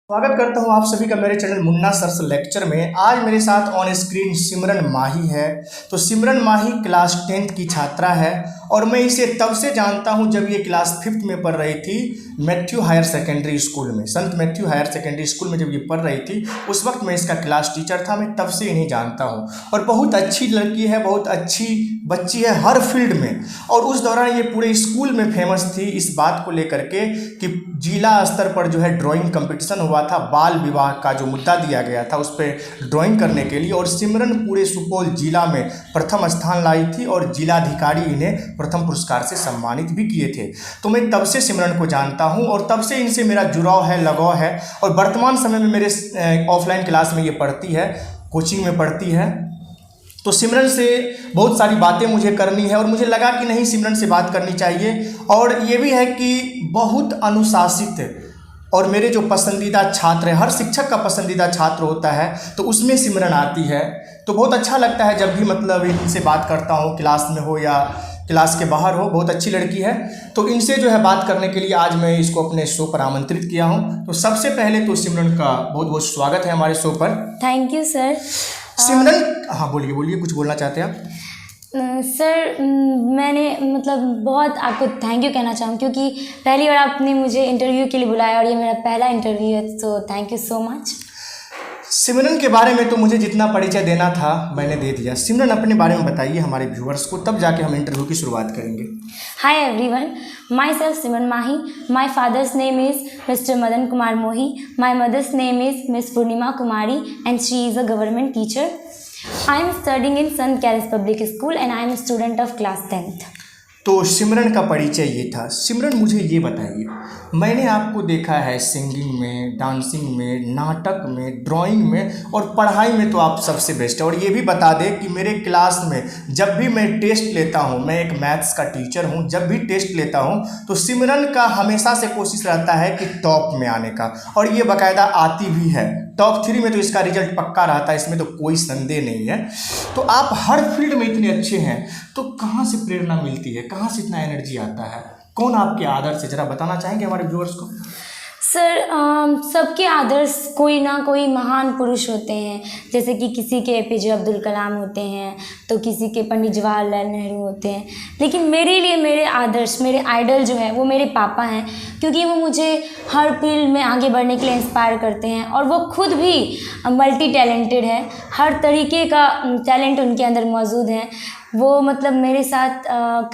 स्वागत करता हूं आप सभी का मेरे चैनल मुन्ना सर्स लेक्चर में। आज मेरे साथ ऑन स्क्रीन सिमरन माही है। तो सिमरन माही क्लास 10th की छात्रा है और मैं इसे तब से जानता हूं जब ये क्लास 5th में पढ़ रही थी मैथ्यू हायर सेकेंडरी स्कूल में, संत मैथ्यू हायर सेकेंडरी स्कूल में जब ये पढ़ रही थी उस वक्त मैं इसका क्लास टीचर था। मैं तब से इन्हें जानता हूँ और बहुत अच्छी लड़की है, बहुत अच्छी बच्ची है हर फील्ड में। और उस दौरान ये पूरे स्कूल में फेमस थी इस बात को लेकर के कि जिला स्तर पर जो है ड्राइंग कंपटीशन हुआ था, बाल विवाह का जो मुद्दा दिया गया था उस पर ड्राइंग करने के लिए, और सिमरन पूरे सुपौल जिला में प्रथम स्थान लाई थी और जिलाधिकारी इन्हें प्रथम पुरस्कार से सम्मानित भी किए थे। तो मैं तब से सिमरन को जानता हूं और तब से इनसे मेरा जुड़ाव है, लगाव है। और वर्तमान समय में मेरे ऑफलाइन क्लास में ये पढ़ती है, कोचिंग में पढ़ती है। तो सिमरन से बहुत सारी बातें मुझे करनी है और मुझे लगा कि नहीं, सिमरन से बात करनी चाहिए। और ये भी है कि बहुत अनुशासित और मेरे जो पसंदीदा छात्र हैं, हर शिक्षक का पसंदीदा छात्र होता है, तो उसमें सिमरन आती है। तो बहुत अच्छा लगता है जब भी मतलब इनसे बात करता हूँ, क्लास में हो या क्लास के बाहर हो। बहुत अच्छी लड़की है। तो इनसे जो है बात करने के लिए आज मैं इसको अपने शो पर आमंत्रित किया हूँ। तो सबसे पहले तो सिमरन का बहुत बहुत स्वागत है हमारे शो पर। Thank you sir. सिमरन, हाँ बोलिए बोलिए, कुछ बोलना चाहते हैं आप? सर मैंने मतलब बहुत आपको थैंक यू कहना चाहूँ क्योंकि पहली बार आपने मुझे इंटरव्यू के लिए बुलाया और ये मेरा पहला इंटरव्यू है, तो थैंक यू सो मच। सिमरन के बारे में तो मुझे जितना परिचय देना था मैंने दे दिया। सिमरन अपने बारे में बताइए हमारे व्यूअर्स को, तब जाके हम इंटरव्यू की शुरुआत करेंगे। Hi everyone, myself Simran Mahi. My father's name is mister Madan Kumar Mohi. My mother's name is miss Purnima Kumari and she is a government teacher. I am studying in St. Caris Public School and I am a student of class 10th. तो सिमरन का परिचय ये था। सिमरन मुझे ये बताइए, मैंने आपको देखा है सिंगिंग में, डांसिंग में, नाटक में, ड्राइंग में और पढ़ाई में तो आप सबसे बेस्ट है। और ये भी बता दें कि मेरे क्लास में जब भी मैं टेस्ट लेता हूँ, मैं एक मैथ्स का टीचर हूँ, जब भी टेस्ट लेता हूँ तो सिमरन का हमेशा से कोशिश रहता है कि टॉप में आने का, और ये बाकायदा आती भी है। टॉप 3 में तो इसका रिजल्ट पक्का रहता है, इसमें तो कोई संदेह नहीं है। तो आप हर फील्ड में इतने अच्छे हैं, तो कहाँ से प्रेरणा मिलती है, कहाँ से इतना एनर्जी आता है? कौन आपके आदर्श है, जरा बताना चाहेंगे हमारे व्यूअर्स को? सर सबके आदर्श कोई ना कोई महान पुरुष होते हैं, जैसे कि किसी के एपीजे अब्दुल कलाम होते हैं, तो किसी के पंडित जवाहरलाल नेहरू होते हैं। लेकिन मेरे लिए मेरे आदर्श, मेरे आइडल जो है वो मेरे पापा हैं, क्योंकि वो मुझे हर फील्ड में आगे बढ़ने के लिए इंस्पायर करते हैं और वो खुद भी मल्टी टैलेंटेड है। हर तरीके का टैलेंट उनके अंदर मौजूद है। वो मतलब मेरे साथ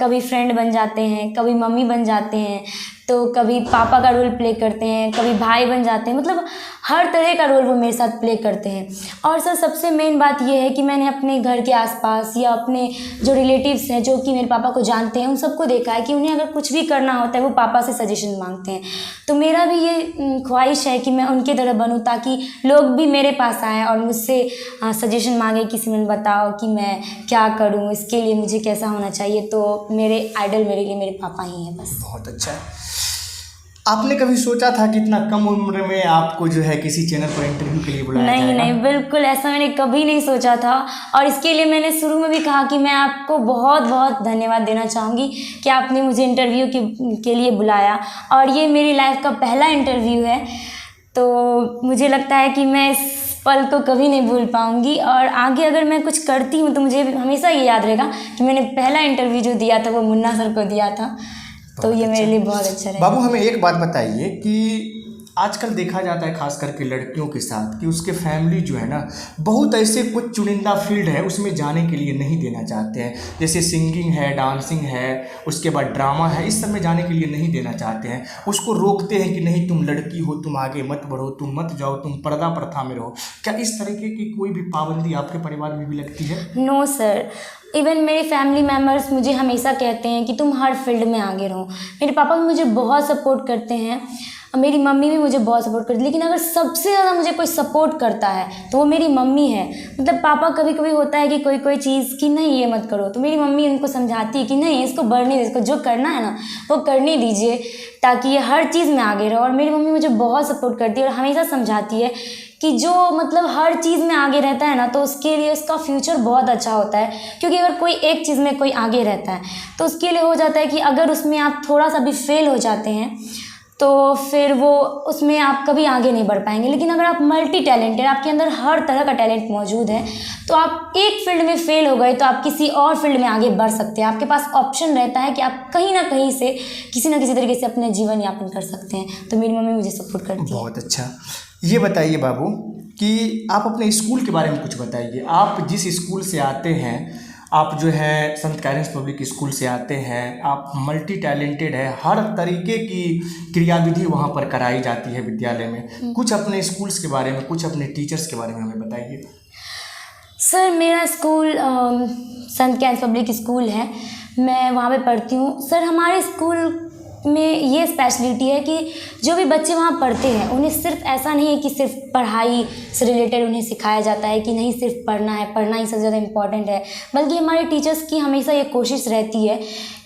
कभी फ्रेंड बन जाते हैं, कभी मम्मी बन जाते हैं, तो कभी पापा का रोल प्ले करते हैं, कभी भाई बन जाते हैं। मतलब हर तरह का रोल वो मेरे साथ प्ले करते हैं। और सर सबसे मेन बात ये है कि मैंने अपने घर के आसपास या अपने जो रिलेटिव्स हैं जो कि मेरे पापा को जानते हैं, उन सबको देखा है कि उन्हें अगर कुछ भी करना होता है वो पापा से सजेशन मांगते हैं। तो मेरा भी ये ख्वाहिश है कि मैं उनके तरह बनूं, ताकि लोग भी मेरे पास आएँ और मुझसे सजेशन मांगे कि सिमरन बताओ कि मैं क्या करूँ, इसके लिए मुझे कैसा होना चाहिए। तो मेरे आइडल मेरे लिए मेरे पापा ही हैं बस। बहुत अच्छा है। आपने कभी सोचा था कि इतना कम उम्र में आपको जो है किसी चैनल पर इंटरव्यू के लिए बुलाया जाएगा? नहीं, बिल्कुल ऐसा मैंने कभी नहीं सोचा था। और इसके लिए मैंने शुरू में भी कहा कि मैं आपको बहुत बहुत धन्यवाद देना चाहूँगी कि आपने मुझे इंटरव्यू के लिए बुलाया। और ये मेरी लाइफ का पहला इंटरव्यू है, तो मुझे लगता है कि मैं इस पल को कभी नहीं भूल पाऊँगी। और आगे अगर मैं कुछ करती हूँ तो मुझे हमेशा ये याद रहेगा कि मैंने पहला इंटरव्यू जो दिया था वो मुन्ना सर को दिया था। तो ये मेरे लिए बहुत अच्छा रहेगा। बाबू हमें एक बात बताइए कि आजकल देखा जाता है खास करके लड़कियों के साथ कि उसके फैमिली जो है ना, बहुत ऐसे कुछ चुनिंदा फील्ड है उसमें जाने के लिए नहीं देना चाहते हैं। जैसे सिंगिंग है, डांसिंग है, उसके बाद ड्रामा है, इस सब में जाने के लिए नहीं देना चाहते हैं। उसको रोकते हैं कि नहीं तुम लड़की हो, तुम आगे मत बढ़ो, तुम मत जाओ, तुम पर्दा प्रथा में रहो। क्या इस तरीके की कोई भी पाबंदी आपके परिवार में भी लगती है? नो सर, इवन मेरे फैमिली मेम्बर्स मुझे हमेशा कहते हैं कि तुम हर फील्ड में आगे रहो। मेरे पापा भी मुझे बहुत सपोर्ट करते हैं, मेरी मम्मी भी मुझे बहुत सपोर्ट करती है। लेकिन अगर सबसे ज़्यादा मुझे कोई सपोर्ट करता है तो वो मेरी मम्मी है। मतलब पापा कभी कभी होता है कि कोई चीज़ कि नहीं ये मत करो, तो मेरी मम्मी उनको समझाती है कि नहीं इसको बढ़ने दे, इसको जो करना है ना वो करने दीजिए, ताकि ये हर चीज़ में आगे रहो। और मेरी मम्मी मुझे बहुत सपोर्ट करती है और हमेशा समझाती है कि जो मतलब हर चीज़ में आगे रहता है ना, तो उसके लिए उसका फ्यूचर बहुत अच्छा होता है। क्योंकि अगर कोई एक चीज़ में कोई आगे रहता है तो उसके लिए हो जाता है कि अगर उसमें आप थोड़ा सा भी फेल हो जाते हैं तो तो फिर वो उसमें आप कभी आगे नहीं बढ़ पाएंगे। लेकिन अगर आप मल्टी टैलेंटेड, आपके अंदर हर तरह का टैलेंट मौजूद है, तो आप एक फील्ड में फेल हो गए तो आप किसी और फील्ड में आगे बढ़ सकते हैं। आपके पास ऑप्शन रहता है कि आप कहीं ना कहीं से किसी ना किसी तरीके से अपने जीवन यापन कर सकते हैं। तो मेरी मम्मी मुझे सपोर्ट करती है। बहुत अच्छा। ये बताइए बाबू कि आप अपने स्कूल के बारे में कुछ बताइए। आप जिस स्कूल से आते हैं, आप जो है संत कैरेंस पब्लिक स्कूल से आते हैं, आप मल्टी टैलेंटेड है, हर तरीके की क्रियाविधि वहाँ पर कराई जाती है विद्यालय में। कुछ अपने स्कूल्स के बारे में, कुछ अपने टीचर्स के बारे में हमें बताइए। सर मेरा स्कूल संत कैरेंस पब्लिक स्कूल है, मैं वहाँ पे पढ़ती हूँ। सर हमारे स्कूल में ये स्पेशलिटी है कि जो भी बच्चे वहाँ पढ़ते हैं उन्हें सिर्फ ऐसा नहीं है कि सिर्फ पढ़ाई से रिलेटेड उन्हें सिखाया जाता है कि नहीं सिर्फ पढ़ना है, पढ़ना ही सबसे ज़्यादा इम्पॉर्टेंट है, बल्कि हमारे टीचर्स की हमेशा ये कोशिश रहती है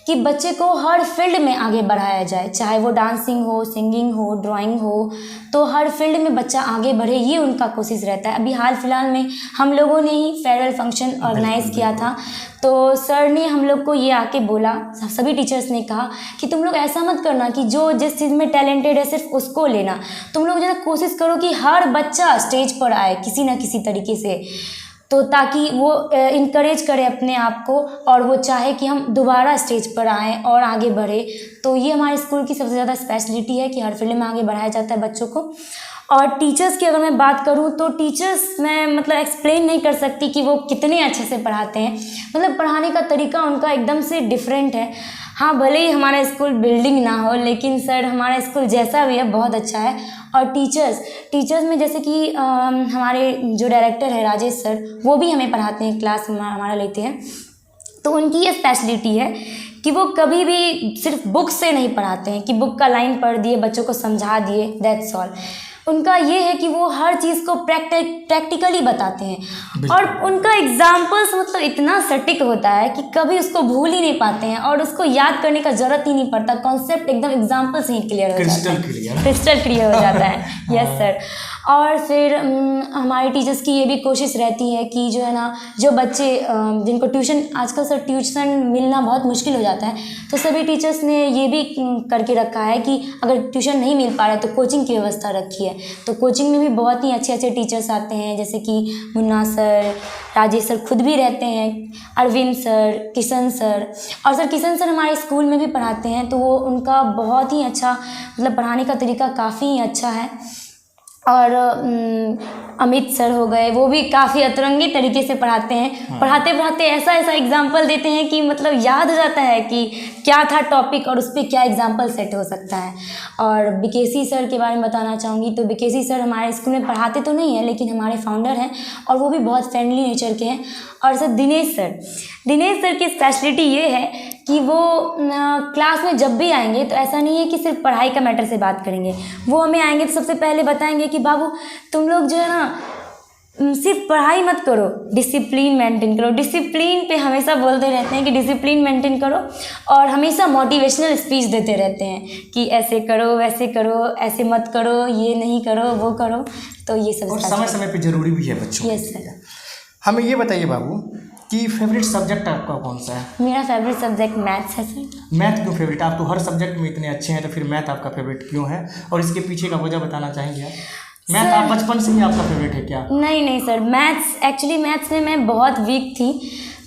कि बच्चे को हर फील्ड में आगे बढ़ाया जाए, चाहे वो डांसिंग हो, सिंगिंग हो, ड्राइंग हो, तो हर फील्ड में बच्चा आगे बढ़े, ये उनका कोशिश रहता है। अभी हाल फिलहाल में हम लोगों ने ही फेयरवेल फंक्शन ऑर्गेनाइज़ किया था, तो सर ने हम लोग को ये आके बोला, सभी टीचर्स ने कहा कि तुम लोग ऐसा मत करना कि जो जिस चीज़ में टैलेंटेड है सिर्फ उसको लेना, तुम लोग ज़रा कोशिश करो कि हर बच्चा स्टेज पर आए किसी ना किसी तरीके से, तो ताकि वो इनकरेज करे अपने आप को और वो चाहे कि हम दोबारा स्टेज पर आएँ और आगे बढ़े। तो ये हमारे स्कूल की सबसे ज़्यादा स्पेशलिटी है कि हर फील्ड में आगे बढ़ाया जाता है बच्चों को। और टीचर्स की अगर मैं बात करूं तो टीचर्स मैं मतलब एक्सप्लेन नहीं कर सकती कि वो कितने अच्छे से पढ़ाते हैं, मतलब पढ़ाने का तरीका उनका एकदम से डिफरेंट है। हाँ भले ही हमारा स्कूल बिल्डिंग ना हो, लेकिन सर हमारा स्कूल जैसा भी है बहुत अच्छा है। और टीचर्स में जैसे कि हमारे जो डायरेक्टर है राजेश सर, वो भी हमें पढ़ाते हैं, क्लास हमारा लेते हैं। तो उनकी ये स्पेशलिटी है कि वो कभी भी सिर्फ बुक से नहीं पढ़ाते हैं कि बुक का लाइन पढ़ दिए, बच्चों को समझा दिए, दैट्स ऑल। उनका ये है कि वो हर चीज़ को प्रैक्टिकली बताते हैं और उनका एग्जाम्पल्स मतलब इतना सटीक होता है कि कभी उसको भूल ही नहीं पाते हैं और उसको याद करने का ज़रूरत ही नहीं पड़ता। कॉन्सेप्ट एकदम एग्जाम्पल से ही क्लियर हो जाता है, क्रिस्टल क्लियर हो जाता है। Yes sir. और फिर हमारे टीचर्स की ये भी कोशिश रहती है कि जो है ना, जो बच्चे जिनको ट्यूशन, आजकल सर ट्यूशन मिलना बहुत मुश्किल हो जाता है, तो सभी टीचर्स ने ये भी करके रखा है कि अगर ट्यूशन नहीं मिल पा रहा है तो कोचिंग की व्यवस्था रखी है। तो कोचिंग में भी बहुत ही अच्छे अच्छे टीचर्स आते हैं, जैसे कि मुन्ना सर, राजेश सर खुद भी रहते हैं, अरविंद सर, किशन सर। और सर किशन सर हमारे स्कूल में भी पढ़ाते हैं, तो वो उनका बहुत ही अच्छा मतलब पढ़ाने का तरीका काफ़ी अच्छा है। और अमित सर हो गए, वो भी काफ़ी अतरंगी तरीके से पढ़ाते हैं। पढ़ाते पढ़ाते ऐसा एग्जाम्पल देते हैं कि मतलब याद हो जाता है कि क्या था टॉपिक और उस पर क्या एग्जाम्पल सेट हो सकता है। और बीकेसी सर के बारे में बताना चाहूँगी, तो बीकेसी सर हमारे स्कूल में पढ़ाते तो नहीं हैं, लेकिन हमारे फाउंडर हैं और वो भी बहुत फ्रेंडली नेचर के हैं। और सर दिनेश सर की स्पेशलिटी ये है कि वो क्लास में जब भी आएंगे तो ऐसा नहीं है कि सिर्फ पढ़ाई का मैटर से बात करेंगे। वो हमें आएंगे तो सबसे पहले बताएंगे कि बाबू तुम लोग जो है ना सिर्फ पढ़ाई मत करो, डिसिप्लिन मेंटेन करो। डिसिप्लिन पे हमेशा बोलते रहते हैं कि डिसिप्लिन मेंटेन करो, और हमेशा मोटिवेशनल स्पीच देते रहते हैं कि ऐसे करो, वैसे करो, ऐसे मत करो, ये नहीं करो, वो करो। तो ये सब और समय समय पे ज़रूरी भी है बच्चों। Yes sir. हमें ये बताइए बाबू कि फेवरेट सब्जेक्ट आपका कौन सा है? मेरा फेवरेट सब्जेक्ट मैथ्स है सर। मैथ क्यों फेवरेट? आप तो हर सब्जेक्ट में इतने अच्छे हैं, तो फिर मैथ आपका फेवरेट क्यों है? और इसके पीछे का वजह बताना चाहेंगे आप? मैथ आप बचपन से ही आपका फेवरेट है क्या? नहीं सर, मैथ्स में मैं बहुत वीक थी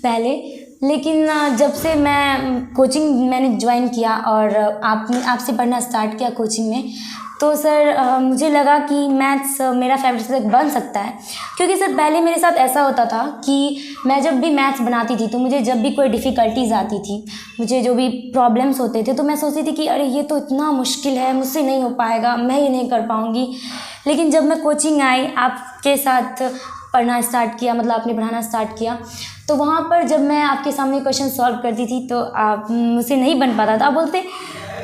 पहले, लेकिन जब से मैं कोचिंग मैंने ज्वाइन किया और आपसे पढ़ना स्टार्ट किया कोचिंग में, तो सर मुझे लगा कि मैथ्स मेरा फेवरेट सब्जेक्ट बन सकता है। क्योंकि सर पहले मेरे साथ ऐसा होता था कि मैं जब भी मैथ्स बनाती थी तो मुझे जब भी कोई डिफ़िकल्टीज़ आती थी, मुझे जो भी प्रॉब्लम्स होते थे, तो मैं सोचती थी कि अरे ये तो इतना मुश्किल है, मुझसे नहीं हो पाएगा, मैं ये नहीं कर पाऊँगी। लेकिन जब मैं कोचिंग आई, आपके साथ पढ़ना स्टार्ट किया, मतलब आपने पढ़ाना स्टार्ट किया, तो वहाँ पर जब मैं आपके सामने क्वेश्चन सॉल्व करती थी तो आप मुझसे नहीं बन पाता था। आप बोलते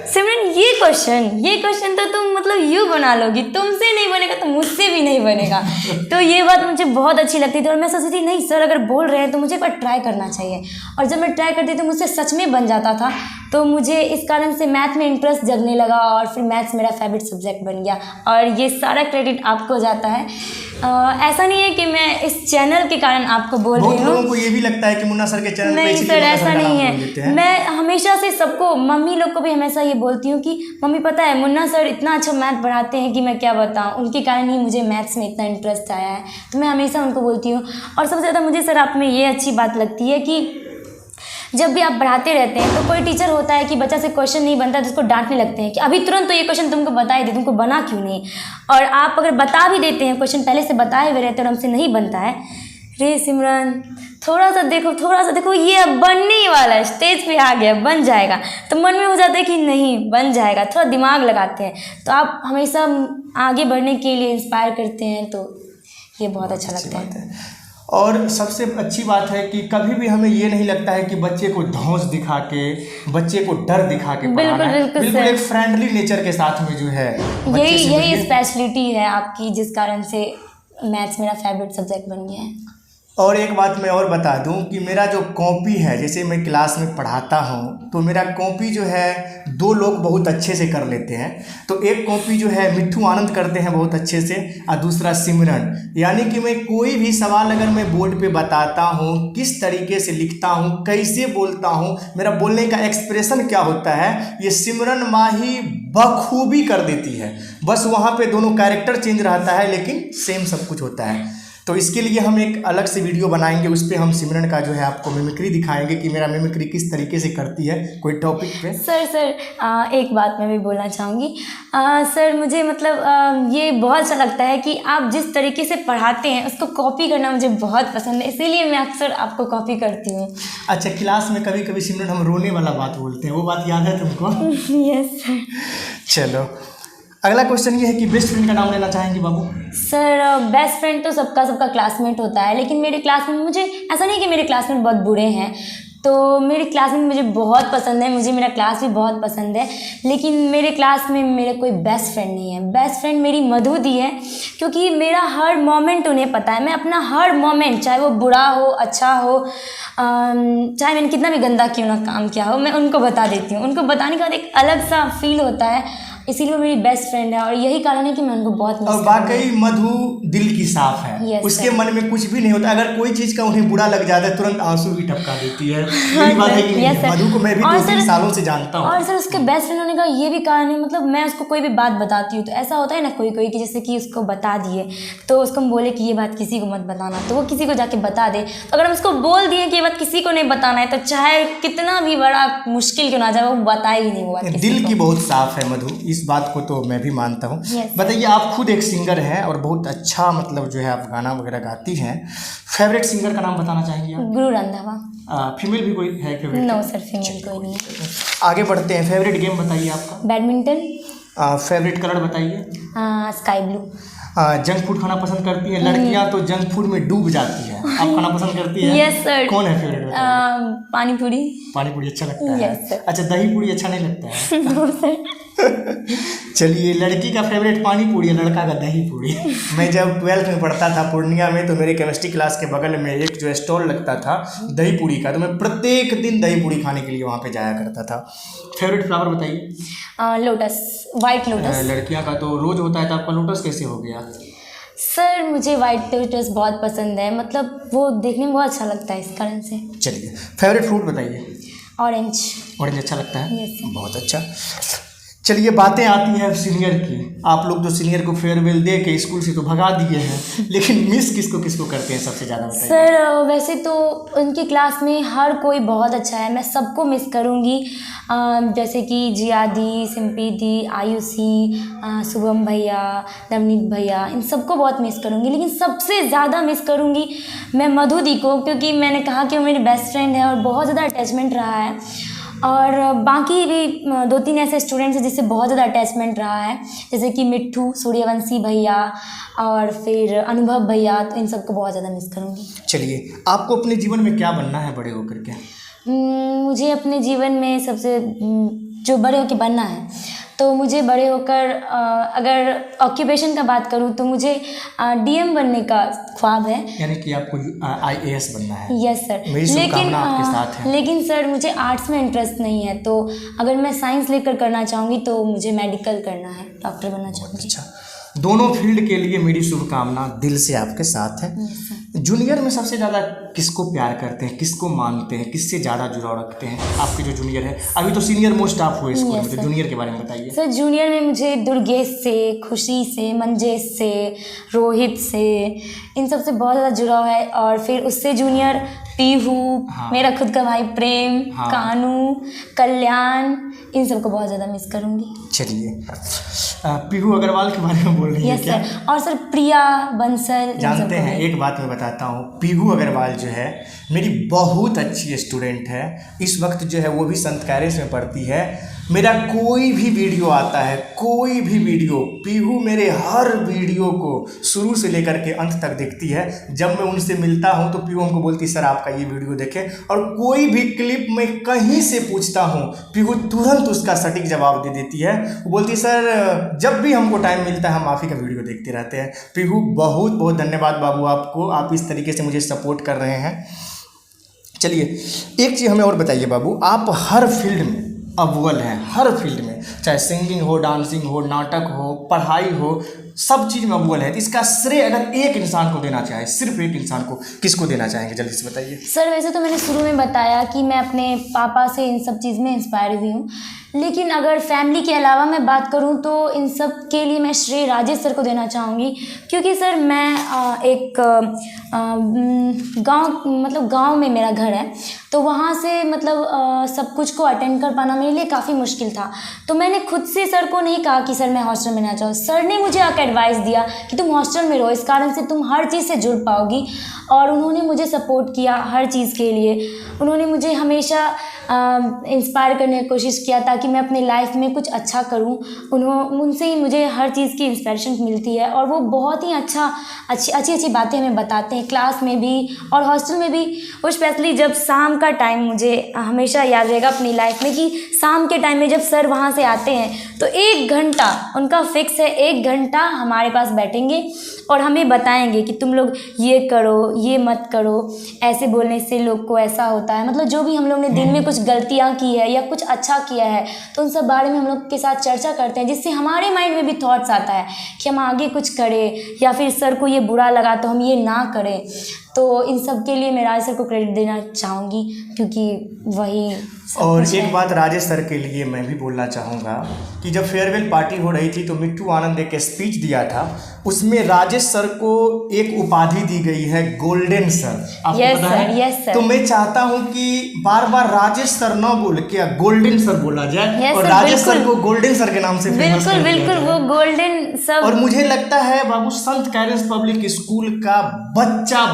सिमरन ये क्वेश्चन तो तुम मतलब यूँ बना लोगी, तुमसे नहीं बनेगा तो मुझसे भी नहीं बनेगा। तो ये बात मुझे बहुत अच्छी लगती थी और मैं सोचती थी नहीं सर अगर बोल रहे हैं तो मुझे एक बार ट्राई करना चाहिए। और जब मैं ट्राई करती थी तो मुझसे सच में बन जाता था। तो मुझे इस कारण से मैथ में इंटरेस्ट जगने लगा और फिर मैथ्स मेरा फेवरेट सब्जेक्ट बन गया। और ये सारा क्रेडिट आपको जाता है ऐसा नहीं है कि मैं इस चैनल के कारण आपको बोल रही बहुत हूँ। लोगों को ये भी लगता है कि मुन्ना सर के चैनल पे नहीं इसीलिए सर, मुन्ना ऐसा का नाम नहीं बोल देते है। हैं। मैं हमेशा से सबको, मम्मी लोग को भी हमेशा ये बोलती हूँ कि मम्मी पता है मुन्ना सर इतना अच्छा मैथ पढ़ाते हैं कि मैं क्या बताऊँ, उनके कारण ही मुझे मैथ्स में इतना इंटरेस्ट आया है। तो मैं हमेशा उनको बोलती हूँ। और सबसे ज़्यादा मुझे सर आप में ये अच्छी बात लगती है कि जब भी आप पढ़ाते रहते हैं तो कोई टीचर होता है कि बच्चा से क्वेश्चन नहीं बनता तो उसको डांटने लगते हैं कि अभी तुरंत तो ये क्वेश्चन तुमको बता ही दे, तुमको बना क्यों नहीं। और आप अगर बता भी देते हैं, क्वेश्चन पहले से बताए हुए रहते हैं और हमसे नहीं बनता है, रे सिमरन थोड़ा सा देखो ये अब बनने ही वाला है, स्टेज पे आ गया, बन जाएगा। तो मन में हो जाता है कि नहीं बन जाएगा, थोड़ा दिमाग लगाते हैं। तो आप हमेशा आगे बढ़ने के लिए इंस्पायर करते हैं, तो ये बहुत अच्छा लगता है। और सबसे अच्छी बात है कि कभी भी हमें ये नहीं लगता है कि बच्चे को धौंस दिखा के, बच्चे को डर दिखा के पढ़ाना है। बिल्कुल एक फ्रेंडली नेचर के साथ में जो है यही स्पेशलिटी है आपकी, जिस कारण से मैथ्स मेरा फेवरेट सब्जेक्ट बन गया है। और एक बात मैं और बता दूं कि मेरा जो कॉपी है, जैसे मैं क्लास में पढ़ाता हूं तो मेरा कॉपी जो है 2 लोग बहुत अच्छे से कर लेते हैं। तो एक कॉपी जो है मिट्ठू आनंद करते हैं बहुत अच्छे से, और दूसरा सिमरन। यानी कि मैं कोई भी सवाल अगर मैं बोर्ड पे बताता हूं, किस तरीके से लिखता हूं, कैसे बोलता हूं, मेरा बोलने का एक्सप्रेशन क्या होता है, ये सिमरन माही बखूबी कर देती है। बस वहाँ पे दोनों कैरेक्टर चेंज रहता है लेकिन सेम सब कुछ होता है। तो इसके लिए हम एक अलग से वीडियो बनाएंगे, उस पर हम सिमरन का जो है आपको मिमिक्री दिखाएंगे कि मेरा मिमिक्री किस तरीके से करती है कोई टॉपिक पे। सर एक बात मैं भी बोलना चाहूँगी। सर मुझे मतलब ये बहुत अच्छा लगता है कि आप जिस तरीके से पढ़ाते हैं उसको कॉपी करना मुझे बहुत पसंद है, इसीलिए मैं अक्सर आपको कॉपी करती हूँ। अच्छा, क्लास में कभी कभी सिमरन हम रोने वाला बात बोलते हैं, वो बात याद है तुमको? Yes sir. चलो अगला क्वेश्चन ये है कि बेस्ट फ्रेंड का नाम लेना चाहेंगे बाबू? सर बेस्ट फ्रेंड तो सबका क्लासमेट होता है, लेकिन मेरे क्लास में मुझे ऐसा नहीं कि मेरे क्लासमेट बहुत बुरे हैं। तो मेरे क्लास में मुझे बहुत पसंद है, मुझे मेरा क्लास भी बहुत पसंद है, लेकिन मेरे क्लास में मेरे कोई बेस्ट फ्रेंड नहीं है। बेस्ट फ्रेंड मेरी मधु दी है, क्योंकि मेरा हर मोमेंट उन्हें पता है। मैं अपना हर मोमेंट, चाहे वो बुरा हो अच्छा हो, चाहे मैंने कितना भी गंदा क्यों ना काम किया हो, मैं उनको बता देती हूँ। उनको बताने के बाद एक अलग सा फील होता है, इसीलिए वो मेरी बेस्ट फ्रेंड है और यही कारण है कि मैं उनको बहुत मिस और वाकई मधु दिल की साफ है। Yes, उसके sir. मन में कुछ भी नहीं होता। अगर कोई चीज़ का उन्हें बुरा लग जाता है तुरंत आंसू भी टपका देती है। यही बात है कि Yes, sir. मधु को मैं भी 2-3 सालों से जानता हूँ। और सर उसके बेस्ट फ्रेंड होने का ये भी कारण है, मतलब मैं उसको कोई भी बात बताती हूँ तो ऐसा होता है ना कोई कि जैसे कि उसको बता दिए तो उसको हम बोले कि ये बात किसी को मत बताना, तो वो किसी को जाके बता दे। तो अगर हम उसको बोल दिए कि ये बात किसी को नहीं बताना है, तो चाहे कितना भी बड़ा मुश्किल क्यों ना जाए, वो बताए ही नहीं वो बात। दिल की बहुत साफ है मधु, इस बात को तो मैं भी मानता हूँ। बताइए, आप खुद एक सिंगर हैं और बहुत अच्छा मतलब जो है आप गाना वगैरह गाती हैं। फेवरेट सिंगर का नाम बताना चाहेंगे आप? गुरु रंधावा। फीमेल भी कोई है फेवरेट? नो सर, फीमेल कोई नहीं है। आगे बढ़ते हैं। फेवरेट गेम बताइए आपका? बैडमिंटन। फेवरेट कलर बताइए? Sky blue. जंक फूड खाना पसंद करती है लड़कियां, तो जंक फूड में डूब जाती है। आप खाना पसंद करती है? Yes sir. कौन है फेवरेट? पानी पूरी। पानी पूरी अच्छा लगता है? Yes sir. अच्छा, दही पूरी अच्छा नहीं लगता है? No sir. चलिए, लड़की का फेवरेट पानी पूरी है, लड़का का दही पूरी। मैं जब 12th में पढ़ता था पूर्णिया में, तो मेरे केमिस्ट्री क्लास के बगल में एक जो स्टॉल लगता था दही पूरी का, तो मैं प्रत्येक दिन दही पूरी खाने के लिए वहाँ पे जाया करता था। फेवरेट फ्लावर बताइए? Lotus, white lotus. लड़कियाँ का तो रोज होता है, तो आपका लोटस कैसे हो गया? सर मुझे वाइट लोटस बहुत पसंद है, मतलब वो देखने में बहुत अच्छा लगता है, इस कारण से। चलिए, फेवरेट फ्रूट बताइए? ऑरेंज। ऑरेंज अच्छा लगता है? यस। बहुत अच्छा। चलिए, बातें आती हैं सीनियर की। आप लोग तो सीनियर को फेयरवेल दे के स्कूल से तो भगा दिए हैं, लेकिन मिस किसको किसको करते हैं सबसे ज़्यादा बताइए? सर वैसे तो उनकी क्लास में हर कोई बहुत अच्छा है, मैं सबको मिस करूँगी। जैसे कि जिया दी, सिंपी दी, आयुषी, शुभम भैया, नवनीत भैया, इन सबको बहुत मिस करूँगी। लेकिन सबसे ज़्यादा मिस करूँगी मैं मधु दी को, क्योंकि मैंने कहा कि वो मेरी बेस्ट फ्रेंड है और बहुत ज़्यादा अटैचमेंट रहा है। और बाकी भी 2-3 ऐसे स्टूडेंट्स हैं जिससे बहुत ज़्यादा अटैचमेंट रहा है, जैसे कि मिट्ठू, सूर्यवंशी भैया और फिर अनुभव भैया, तो इन सबको बहुत ज़्यादा मिस करूँगी। चलिए, आपको अपने जीवन में क्या बनना है बड़े होकर के? मुझे अपने जीवन में सबसे जो बड़े होकर बनना है, तो मुझे बड़े होकर अगर ऑक्यूपेशन का बात करूँ तो मुझे DM बनने का ख्वाब है। यानी कि आपको IAS बनना है? Yes sir. मेरी शुभकामना आपके साथ है। लेकिन सर मुझे आर्ट्स में इंटरेस्ट नहीं है, तो अगर मैं साइंस लेकर करना चाहूँगी तो मुझे मेडिकल करना है, डॉक्टर बनना चाहूँगी। अच्छा, दोनों फील्ड के लिए मेरी शुभकामना दिल से आपके साथ है। जूनियर में सबसे ज़्यादा किसको प्यार करते हैं, किसको मानते हैं, किससे ज़्यादा जुड़ाव रखते हैं? आपके जो जूनियर है, अभी तो सीनियर मोस्ट आप हुए स्कूल में, तो जूनियर के बारे में बताइए। सर जूनियर में मुझे दुर्गेश से, खुशी से, मंजेश से, रोहित से, इन सब से बहुत ज़्यादा जुड़ाव है। और फिर उससे जूनियर पीहू, मेरा खुद का भाई प्रेम, कानू, कल्याण, इन सबको बहुत ज़्यादा मिस करूँगी। चलिए, पीहू अग्रवाल के बारे में बोल रही है क्या? सर, और सर प्रिया बंसल। जानते हैं, एक बात मैं बताता हूँ, पीहू अग्रवाल जो है मेरी बहुत अच्छी स्टूडेंट है। इस वक्त जो है वो भी संत कैरेज में पढ़ती है। मेरा कोई भी वीडियो आता है, कोई भी वीडियो, पीहू मेरे हर वीडियो को शुरू से लेकर के अंत तक देखती है। जब मैं उनसे मिलता हूँ तो पीहू हमको बोलती है सर आपका ये वीडियो देखें, और कोई भी क्लिप मैं कहीं से पूछता हूँ पीहू तुरंत उसका सटीक जवाब दे देती है। वो बोलती है सर जब भी हमको टाइम मिलता है हम आप ही का वीडियो देखते रहते हैं। पीहू बहुत बहुत धन्यवाद बाबू आपको, आप इस तरीके से मुझे सपोर्ट कर रहे हैं। चलिए, एक चीज़ हमें और बताइए बाबू, आप हर फील्ड में अव्वल हैं, हर फील्ड में, चाहे सिंगिंग हो, डांसिंग हो, नाटक हो, पढ़ाई हो, सब चीज़ में अव्वल है। तो इसका श्रेय अगर एक इंसान को देना चाहे, सिर्फ एक इंसान को, किसको देना चाहेंगे? जल्दी से बताइए। सर वैसे तो मैंने शुरू में बताया कि मैं अपने पापा से इन सब चीज़ में इंस्पायर हुई हूँ, लेकिन अगर फैमिली के अलावा मैं बात करूँ तो इन सब के लिए मैं श्रेय राजेश सर को देना चाहूँगी। क्योंकि सर मैं एक गांव में मेरा घर है, तो वहाँ से सब कुछ को अटेंड कर पाना मेरे लिए काफ़ी मुश्किल था। तो मैंने खुद से सर को नहीं कहा कि सर मैं हॉस्टल में ना जाऊँ। सर ने मुझे आकर एडवाइस दिया कि तुम हॉस्टल में रहो, इस कारण से तुम हर चीज़ से जुड़ पाओगी। और उन्होंने मुझे सपोर्ट किया हर चीज़ के लिए। उन्होंने मुझे हमेशा इंस्पायर करने की कोशिश किया ताकि मैं अपनी लाइफ में कुछ अच्छा करूं। उनसे ही मुझे हर चीज़ की इंस्पिरेशन मिलती है, और वो बहुत ही अच्छी बातें हमें बताते हैं, क्लास में भी और हॉस्टल में भी। और स्पेशली जब शाम का टाइम, मुझे हमेशा याद रहेगा अपनी लाइफ में कि शाम के टाइम में जब सर वहाँ से आते हैं तो 1 घंटा उनका फिक्स है, 1 घंटा हमारे पास बैठेंगे और हमें बताएंगे कि तुम लोग ये करो, ये मत करो, ऐसे बोलने से लोग को ऐसा होता है। जो भी हम लोग ने दिन में कुछ गलतियाँ की है या कुछ अच्छा किया है तो उन सब बारे में हम लोग के साथ चर्चा करते हैं, जिससे हमारे माइंड में भी थॉट्स आता है कि हम आगे कुछ करें, या फिर सर को ये बुरा लगा तो हम ये ना करें। तो इन सब के लिए मैं राजेश सर को क्रेडिट देना चाहूँगी, क्योंकि वही। और एक बात राजेश सर के लिए मैं भी बोलना चाहूँगा कि जब फेयरवेल पार्टी हो रही थी तो मिट्टू आनंद एक स्पीच दिया था, उसमें राजेश सर को एक उपाधि दी गई है, गोल्डन सर। आपको पता है? Yes sir. तो मैं चाहता हूँ कि बार बार राजेश सर न बोल के गोल्डन सर बोला जाए, और राजेश सर को गोल्डन सर के नाम से फेमस कर दिया जाए। बिल्कुल वो गोल्डन सर। और मुझे लगता है बाबू, संत कैरेज पब्लिक स्कूल का बच्चा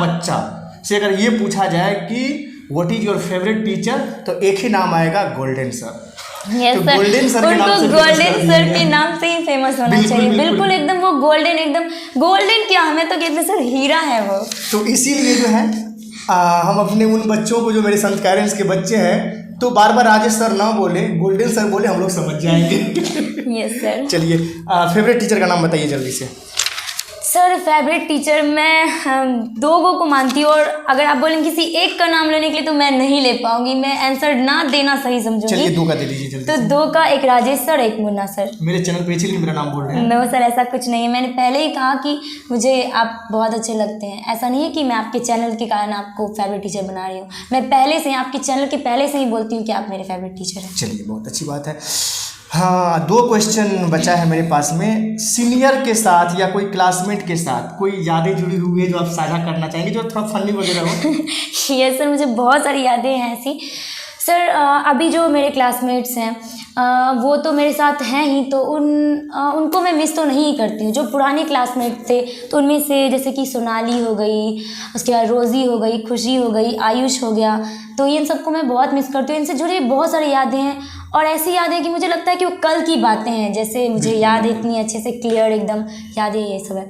से अगर ये पूछा जाए कि what is your favourite teacher, तो एक ही नाम आएगा, गोल्डन सर। यस तो सर, गोल्डन सर के नाम से गोल्डन सर के नाम से ही फेमस होना चाहिए। बिल्कुल एकदम वो गोल्डन, एकदम गोल्डन क्या, हमें तो कहते सर हीरा है वो। तो इसीलिए जो है हम अपने उन बच्चों को, जो मेरे संत कैरेज के बच्चे हैं, तो बार बार राजेश सर ना बोले, गोल्डन सर बोले, हम लोग समझ जाएंगे। Yes sir. चलिए, फेवरेट टीचर का नाम बताइए जल्दी से। सर फेवरेट टीचर मैं 2 को मानती हूँ, और अगर आप बोलेंगे किसी एक का नाम लेने के लिए तो मैं नहीं ले पाऊंगी, मैं आंसर ना देना सही समझूंगी। चलिए 2 का दे दीजिए जल्दी। तो 2 का, एक राजेश सर, एक मुन्ना सर। मेरे चैनल पे इसीलिए मेरा नाम बोल रहे हैं? नो सर, ऐसा कुछ नहीं है। मैंने पहले ही कहा कि मुझे आप बहुत अच्छे लगते हैं। ऐसा नहीं है कि मैं आपके चैनल के कारण आपको फेवरेट टीचर बना रही हूँ, मैं पहले से, आपके चैनल के पहले से ही बोलती हूँ कि आप मेरे फेवरेट टीचर हैं। चलिए, बहुत अच्छी बात है। हाँ, 2 क्वेश्चन बचा है मेरे पास में। सीनियर के साथ या कोई क्लासमेट के साथ कोई यादें जुड़ी हुई है जो आप साझा करना चाहेंगे, जो थोड़ा फनी वगैरह हो? यस सर, मुझे बहुत सारी यादें हैं ऐसी। सर अभी जो मेरे क्लासमेट्स हैं वो तो मेरे साथ हैं ही, तो उनको मैं मिस तो नहीं करती हूँ। जो पुराने क्लासमेट थे तो उनमें से जैसे कि सोनाली हो गई, उसके बाद रोज़ी हो गई, खुशी हो गई, आयुष हो गया, तो इन सबको मैं बहुत मिस करती हूँ। इनसे जुड़ी बहुत सारी यादें हैं, और ऐसी यादें कि मुझे लगता है कि वो कल की बातें हैं, जैसे मुझे याद है, इतनी अच्छे से क्लियर एकदम यादें ये सब है।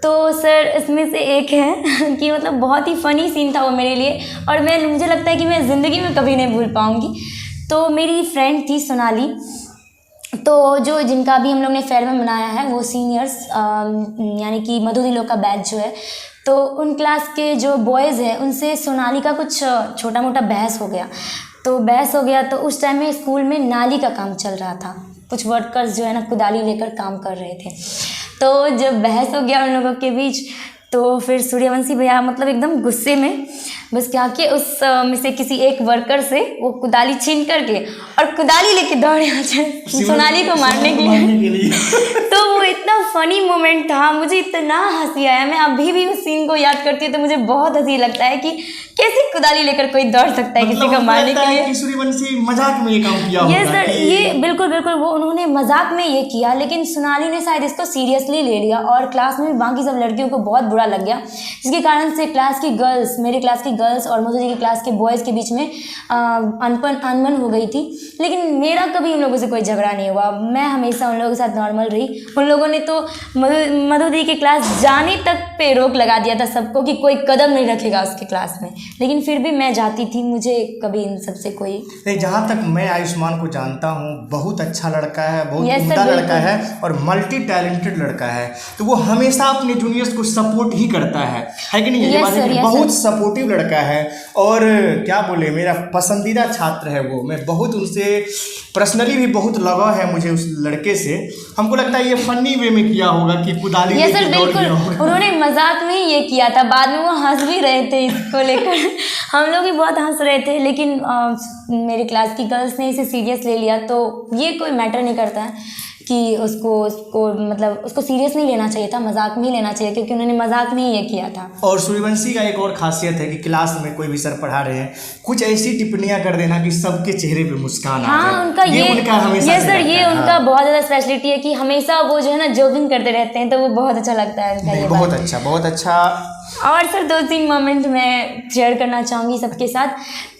तो सर इसमें से एक है कि बहुत ही फ़नी सीन था वो मेरे लिए, और मुझे लगता है कि मैं ज़िंदगी में कभी नहीं भूल पाऊँगी। तो मेरी फ्रेंड थी सोनाली, तो जिनका भी हम लोग ने फेयरवेल मनाया है, वो सीनियर्स यानी कि मधु दिलो का बैच जो है, तो उन क्लास के जो बॉयज़ हैं उनसे सोनाली का कुछ छोटा मोटा बहस हो गया। तो उस टाइम में स्कूल में नाली का काम चल रहा था, कुछ वर्कर्स जो है ना कुदाली लेकर काम कर रहे थे। तो जब बहस हो गया उन लोगों के बीच, तो फिर सूर्यवंशी भैया मतलब एकदम गुस्से में बस क्या कि उस में से किसी एक वर्कर से वो कुदाली छीन करके और कुदाली लेके दौड़े सोनाली को मारने के लिए। तो वो इतना फनी मोमेंट था, मुझे इतना हंसी आया। मैं अभी भी उस सीन को याद करती हूँ तो मुझे बहुत हंसी लगता है कि कैसे कुदाली लेकर कोई दौड़ सकता है किसी को मारने के लिए। सूर्यवंशी मजाक में ये काम किया होगा। ये सर ये बिल्कुल वो उन्होंने मजाक में ये किया, लेकिन सोनाली ने शायद इसको सीरियसली ले लिया और क्लास में भी बाकी सब लड़कियों को बहुत बुरा लग गया, जिसके कारण से क्लास की गर्ल्स, मेरे क्लास की गर्ल्स और मधु जी की क्लास के बॉयज़ के बीच में अनबन हो गई थी। लेकिन मेरा कभी उन लोगों से कोई झगड़ा नहीं हुआ, मैं हमेशा उन लोगों के साथ नॉर्मल रही। उन लोगों ने तो मधु दी की क्लास जाने तक पे रोक लगा दिया था सबको कि कोई कदम नहीं रखेगा उसके क्लास में, लेकिन फिर भी मैं जाती थी, मुझे कभी इन सबसे कोई नहीं। जहाँ तक मैं आयुष्मान को जानता हूँ, बहुत अच्छा लड़का है, बहुत उम्दा लड़का है और मल्टी टैलेंटेड लड़का है। तो वो हमेशा अपने जूनियर्स को सपोर्ट ही करता है कि नहीं? ये बात है, बहुत सपोर्टिव लड़का है और क्या बोले, मेरा पसंदीदा छात्र है वो। मैं बहुत उनसे पर्सनली भी बहुत लगाव है मुझे उस लड़के से। हमको लगता है ये फनी वे में किया होगा कि कुदाली लेके दौड़ गया होगा। उन्होंने मजाक में ही ये किया था, बाद में वो हंस भी रहे थे इसको लेकर। हम लोग भी बहुत हंस रहे थे, लेकिन मेरे क्लास की गर्ल्स ने इसे सीरियस ले लिया। तो ये कोई मैटर नहीं करता है कि उसको मतलब उसको सीरियस नहीं लेना चाहिए था, मजाक में ही लेना चाहिए, क्योंकि उन्होंने मजाक में ही ये किया था। और सूर्यवंशी का एक और खासियत है कि क्लास में कोई भी सर पढ़ा रहे हैं, कुछ ऐसी टिप्पणियां कर देना कि सबके चेहरे पे मुस्कान आ जाए। उनका ये सर ये उनका बहुत ज़्यादा स्पेशलिटी है कि हमेशा वो जो है ना जोगिंग करते रहते हैं, तो वो बहुत अच्छा लगता है। बहुत अच्छा। और सर 2-3 मोमेंट मैं शेयर करना चाहूँगी सबके साथ।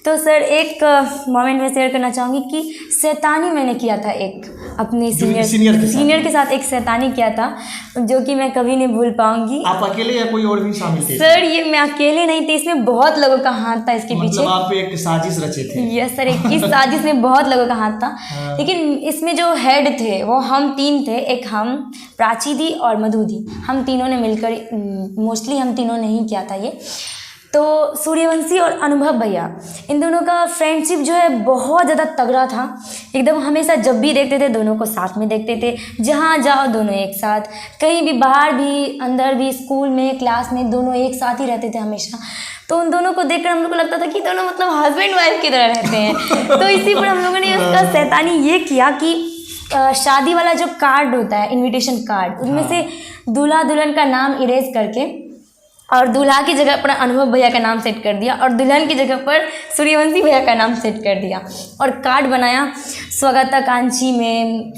तो सर एक मोमेंट में शेयर करना चाहूँगी कि शैतानी मैंने किया था एक अपने सीनियर के साथ एक शैतानी किया था, जो कि मैं कभी नहीं भूल पाऊंगी। आप अकेले या कोई और भी शामिल थे? सर ये मैं अकेले नहीं थी, इसमें बहुत लोगों का हाथ था इसके पीछे। मतलब आप एक साजिश रचे थे? यस सर, इस साजिश में बहुत लोगों का हाथ था। लेकिन इसमें जो हेड थे वो हम 3 थे, एक हम, प्राची दी और मधु दी, हम तीनों ने मिलकर, मोस्टली हम तीनों ने ही किया था ये। तो सूर्यवंशी और अनुभव भैया, इन दोनों का फ्रेंडशिप जो है बहुत ज़्यादा तगड़ा था एकदम। हमेशा जब भी देखते थे दोनों को साथ में देखते थे, जहाँ जाओ दोनों एक साथ, कहीं भी बाहर भी अंदर भी, स्कूल में क्लास में दोनों एक साथ ही रहते थे हमेशा। तो उन दोनों को देखकर हम लोग को लगता था कि दोनों मतलब हस्बैंड वाइफ की तरह रहते हैं। तो इसी पर हम लोगों ने उसका शैतानी ये किया कि शादी वाला जो कार्ड होता है, इन्विटेशन कार्ड, उनमें से दूल्हा दुल्हन का नाम इरेज करके और दूल्हा की जगह पर अनुभव भैया का नाम सेट कर दिया और दुल्हन की जगह पर सूर्यवंशी भैया का नाम सेट कर दिया और कार्ड बनाया। स्वागत आकांक्षी में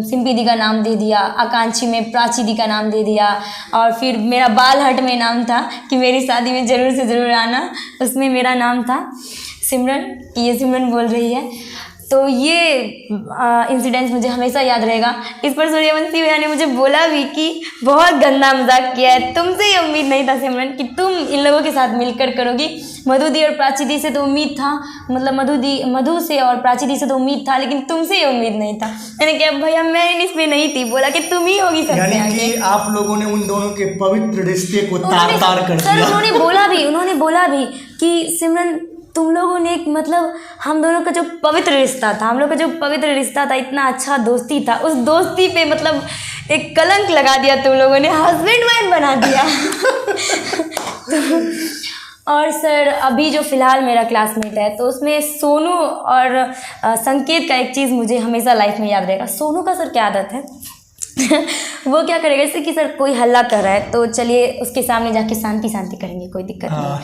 सिंपी दी का नाम दे दिया, आकांक्षी में प्राची दी का नाम दे दिया, और फिर मेरा बाल हट में नाम था कि मेरी शादी में ज़रूर से ज़रूर आना, उसमें मेरा नाम था सिमरन, कि ये सिमरन बोल रही है। तो ये इंसिडेंस मुझे हमेशा याद रहेगा। इस पर सूर्यवंशी भैया ने मुझे बोला भी कि बहुत गंदा मजाक किया है, तुमसे ये उम्मीद नहीं था सिमरन कि तुम इन लोगों के साथ मिलकर करोगी। मधु दी और प्राची दी से तो उम्मीद था, मतलब मधु से और प्राची दी से तो उम्मीद था, लेकिन तुमसे ये उम्मीद नहीं था। मैंने कहा भैया मैं इसमें नहीं थी, बोला कि तुम ही होगी सबसे आगे। यानी कि आप लोगों ने उन दोनों के पवित्र रिश्ते को तार-तार कर दिया। सर उन्होंने बोला भी कि सिमरन तुम लोगों ने एक, मतलब हम दोनों का जो पवित्र रिश्ता था, इतना अच्छा दोस्ती था, उस दोस्ती पे मतलब एक कलंक लगा दिया तुम लोगों ने, हस्बैंड वाइफ बना दिया। और सर अभी जो फ़िलहाल मेरा क्लासमेट है, तो उसमें सोनू और संकेत का एक चीज़ मुझे हमेशा लाइफ में याद रहेगा। सोनू का सर क्या आदत है वो क्या करेगा, जैसे कि सर कोई हल्ला कर रहा है तो चलिए उसके सामने जाके शांति करेंगे, कोई दिक्कत नहीं।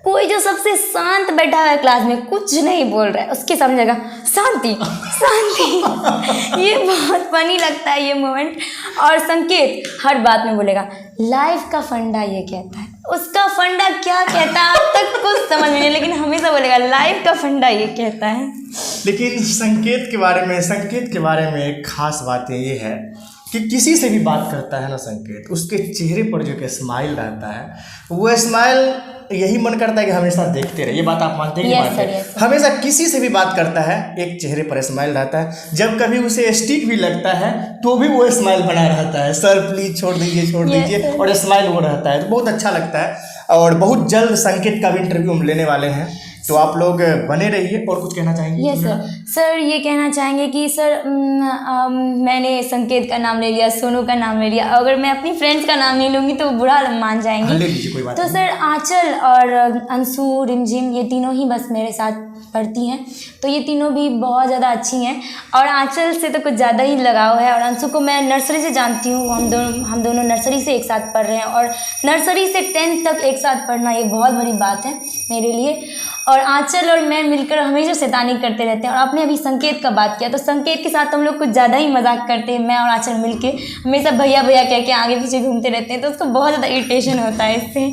कोई जो सबसे शांत बैठा हुआ है क्लास में, कुछ नहीं बोल रहा है, उसके सामने जगह शांति। ये बहुत फनी लगता है ये मोमेंट। और संकेत हर बात में बोलेगा लाइफ का फंडा ये कहता है, उसका फंडा क्या कहता है अब तक कुछ समझ में नहीं, लेकिन हमेशा बोलेगा लाइफ का फंडा ये कहता है। लेकिन संकेत के बारे में एक खास बात ये है कि किसी से भी बात करता है ना संकेत, उसके चेहरे पर जो कि स्माइल रहता है, वो स्माइल यही मन करता है कि हमेशा देखते रहे। ये बात आप मानते हैं? yes, हमेशा किसी से भी बात करता है एक चेहरे पर स्माइल रहता है। जब कभी उसे स्टिक भी लगता है तो भी वो स्माइल बना रहता है, सर प्लीज छोड़ दीजिए और स्माइल वो रहता है, तो बहुत अच्छा लगता है। और बहुत जल्द संकेत का भी इंटरव्यू हम लेने वाले हैं, तो आप लोग बने रहिए। और कुछ कहना चाहेंगे? Yes sir. सर ये कहना चाहेंगे कि सर मैंने संकेत का नाम ले लिया, सोनू का नाम ले लिया, अगर मैं अपनी फ्रेंड्स का नाम नहीं लूँगी तो बुरा मान जाएंगी। ले लीजिए, कोई बात तो नहीं। सर आंचल और अंशु, रिमझिम ये तीनों ही बस मेरे साथ पढ़ती हैं, तो ये तीनों भी बहुत ज़्यादा अच्छी हैं। और आंचल से तो कुछ ज़्यादा ही लगाव है, और अंशु को मैं नर्सरी से जानती हूँ। हम दोनों नर्सरी से एक साथ पढ़ रहे हैं, और नर्सरी से 10th तक एक साथ पढ़ना ये बहुत बड़ी बात है मेरे लिए। और आंचल और मैं मिलकर हमेशा शैतानी करते रहते हैं। और आपने अभी संकेत का बात किया, तो संकेत के साथ हम लोग कुछ ज़्यादा ही मजाक करते हैं। मैं और आंचल मिलके हमेशा भैया भैया कह के आगे पीछे घूमते रहते हैं, तो उसको बहुत ज़्यादा इरिटेशन होता है इससे।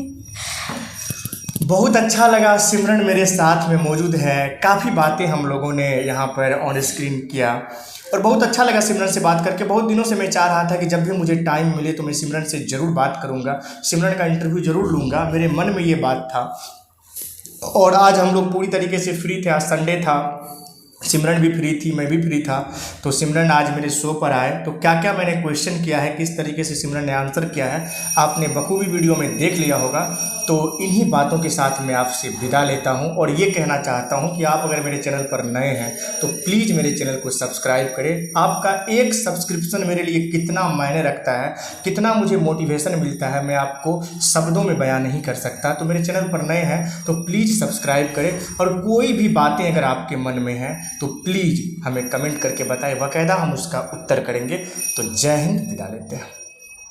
बहुत अच्छा लगा, सिमरन मेरे साथ में मौजूद है। काफ़ी बातें हम लोगों ने यहाँ पर ऑन स्क्रीन किया, और बहुत अच्छा लगा सिमरन से बात करके। बहुत दिनों से मैं चाह रहा था कि जब भी मुझे टाइम मिले तो मैं सिमरन से ज़रूर बात करूँगा, सिमरन का इंटरव्यू ज़रूर लूँगा। मेरे मन में ये बात था, और आज हम लोग पूरी तरीके से फ्री थे। आज संडे था, सिमरन भी फ्री थी, मैं भी फ्री था, तो सिमरन आज मेरे शो पर आए। तो क्या क्या मैंने क्वेश्चन किया है, किस तरीके से सिमरन ने आंसर किया है, आपने बखूबी वीडियो में देख लिया होगा। तो इन्हीं बातों के साथ मैं आपसे विदा लेता हूं, और ये कहना चाहता हूं कि आप अगर मेरे चैनल पर नए हैं तो प्लीज़ मेरे चैनल को सब्सक्राइब करें। आपका एक सब्सक्रिप्शन मेरे लिए कितना मायने रखता है, कितना मुझे मोटिवेशन मिलता है, मैं आपको शब्दों में बयान नहीं कर सकता। तो मेरे चैनल पर नए हैं तो प्लीज़ सब्सक्राइब करें, और कोई भी बातें अगर आपके मन में हैं तो प्लीज़ हमें कमेंट करके बताएं, बाकायदा हम उसका उत्तर करेंगे। तो जय हिंद, विदा लेते हैं।